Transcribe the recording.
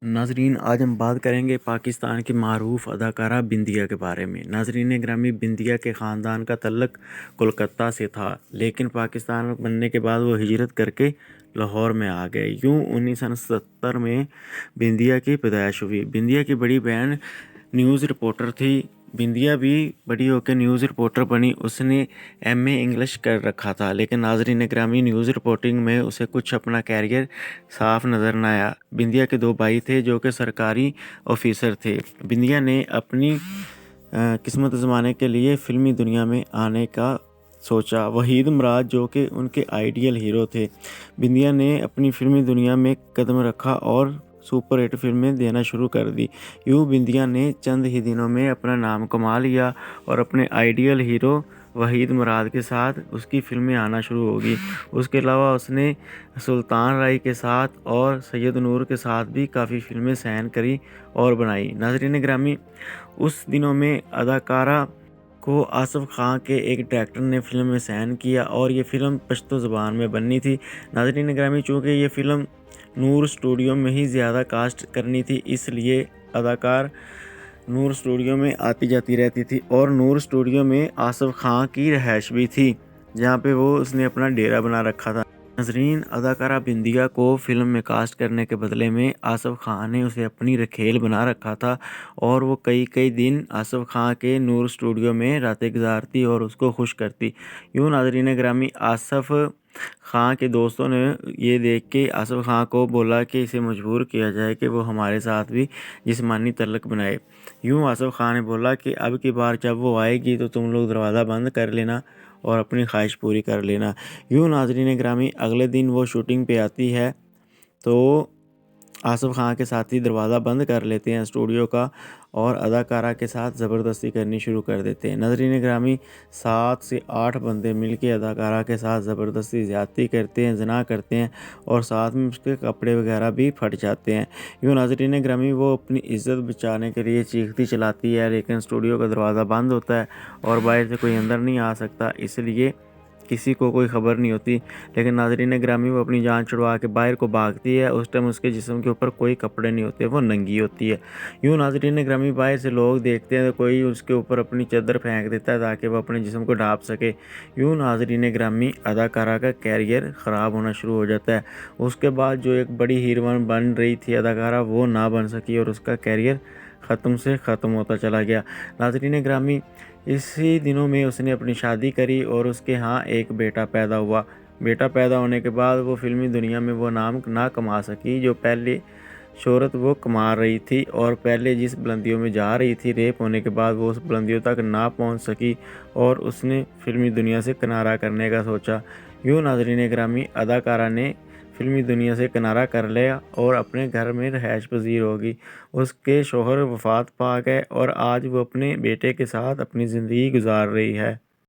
ناظرین، آج ہم بات کریں گے پاکستان کی معروف اداکارہ بندیا کے بارے میں۔ ناظرین گرامی، بندیا کے خاندان کا تعلق کولکتہ سے تھا، لیکن پاکستان بننے کے بعد وہ ہجرت کر کے لاہور میں آ گئے۔ یوں 1970 میں بندیا کی پیدائش ہوئی۔ بندیا کی بڑی بہن نیوز رپورٹر تھی۔ بندیا بھی بڑی ہو کے نیوز رپورٹر بنی۔ اس نے ایم اے انگلش کر رکھا تھا، لیکن ناظرین گرامی، نیوز رپورٹنگ میں اسے کچھ اپنا کیریئر صاف نظر نہ آیا۔ بندیا کے 2 بھائی تھے جو کہ سرکاری آفیسر تھے۔ بندیا نے اپنی قسمت آزمانے کے لیے فلمی دنیا میں آنے کا سوچا۔ وحید مراد جو کہ ان کے آئیڈیل ہیرو تھے۔ بندیا نے اپنی فلمی دنیا میں قدم رکھا اور سپر ہٹ فلمیں دینا شروع کر دی۔ یوں بندیا نے چند ہی دنوں میں اپنا نام کما لیا اور اپنے آئیڈیل ہیرو وحید مراد کے ساتھ اس کی فلمیں آنا شروع ہو گئی۔ اس کے علاوہ اس نے سلطان رائی کے ساتھ اور سید نور کے ساتھ بھی کافی فلمیں سائن کری اور بنائی۔ ناظرین گرامی، اس دنوں میں اداکارہ کو آصف خان کے ایک ڈائریکٹر نے فلم میں سائن کیا اور یہ فلم پشتو زبان میں بننی تھی۔ ناظرین گرامی، چونکہ یہ فلم نور اسٹوڈیو میں ہی زیادہ کاسٹ کرنی تھی، اس لیے اداکار نور اسٹوڈیو میں آتی جاتی رہتی تھی اور نور اسٹوڈیو میں آصف خان کی رہائش بھی تھی، جہاں پہ اس نے اپنا ڈیرا بنا رکھا تھا۔ ناظرین، اداکارہ بندیا کو فلم میں کاسٹ کرنے کے بدلے میں آصف خان نے اسے اپنی رکھیل بنا رکھا تھا اور وہ کئی دن آصف خان کے نور اسٹوڈیو میں راتیں گزارتی اور اس کو خوش کرتی۔ یوں ناظرین گرامی، آصف خان کے دوستوں نے یہ دیکھ کے آصف خان کو بولا کہ اسے مجبور کیا جائے کہ وہ ہمارے ساتھ بھی جسمانی تعلق بنائے۔ یوں آصف خان نے بولا کہ اب کی بار جب وہ آئے گی تو تم لوگ دروازہ بند کر لینا اور اپنی خواہش پوری کر لینا۔ یوں ناظرین گرامی، اگلے دن وہ شوٹنگ پہ آتی ہے تو آصف خان کے ساتھی دروازہ بند کر لیتے ہیں اسٹوڈیو کا اور اداکارہ کے ساتھ زبردستی کرنی شروع کر دیتے ہیں۔ ناظرین گرامی، 7 سے 8 بندے مل کے اداکارہ کے ساتھ زبردستی زیادتی کرتے ہیں، زنا کرتے ہیں اور ساتھ میں اس کے کپڑے وغیرہ بھی پھٹ جاتے ہیں۔ یوں ناظرین گرامی، وہ اپنی عزت بچانے کے لیے چیختی چلاتی ہے، لیکن اسٹوڈیو کا دروازہ بند ہوتا ہے اور باہر سے کوئی اندر نہیں آ سکتا، اس لیے کسی کو کوئی خبر نہیں ہوتی۔ لیکن ناظرین گرامی، وہ اپنی جان چھڑوا کے باہر کو بھاگتی ہے۔ اس ٹائم اس کے جسم کے اوپر کوئی کپڑے نہیں ہوتے، وہ ننگی ہوتی ہے۔ یوں ناظرین گرامی، باہر سے لوگ دیکھتے ہیں تو کوئی اس کے اوپر اپنی چادر پھینک دیتا ہے تاکہ وہ اپنے جسم کو ڈھانپ سکے۔ یوں ناظرین گرامی، اداکارہ کا کیریئر خراب ہونا شروع ہو جاتا ہے۔ اس کے بعد جو ایک بڑی ہیروئن بن رہی تھی اداکارہ، وہ نہ بن سکی اور اس کا کیریئر ختم سے ختم ہوتا چلا گیا۔ ناظرین گرامی، اسی دنوں میں اس نے اپنی شادی کری اور اس کے ہاں ایک بیٹا پیدا ہوا۔ بیٹا پیدا ہونے کے بعد وہ فلمی دنیا میں وہ نام نہ کما سکی جو پہلے شہرت وہ کما رہی تھی، اور پہلے جس بلندیوں میں جا رہی تھی ریپ ہونے کے بعد وہ اس بلندیوں تک نہ پہنچ سکی اور اس نے فلمی دنیا سے کنارہ کرنے کا سوچا۔ یوں ناظرین گرامی، اداکارہ نے فلمی دنیا سے کنارہ کر لیا اور اپنے گھر میں رہائش پذیر ہوگی۔ اس کے شوہر وفات پا گئے اور آج وہ اپنے بیٹے کے ساتھ اپنی زندگی گزار رہی ہے۔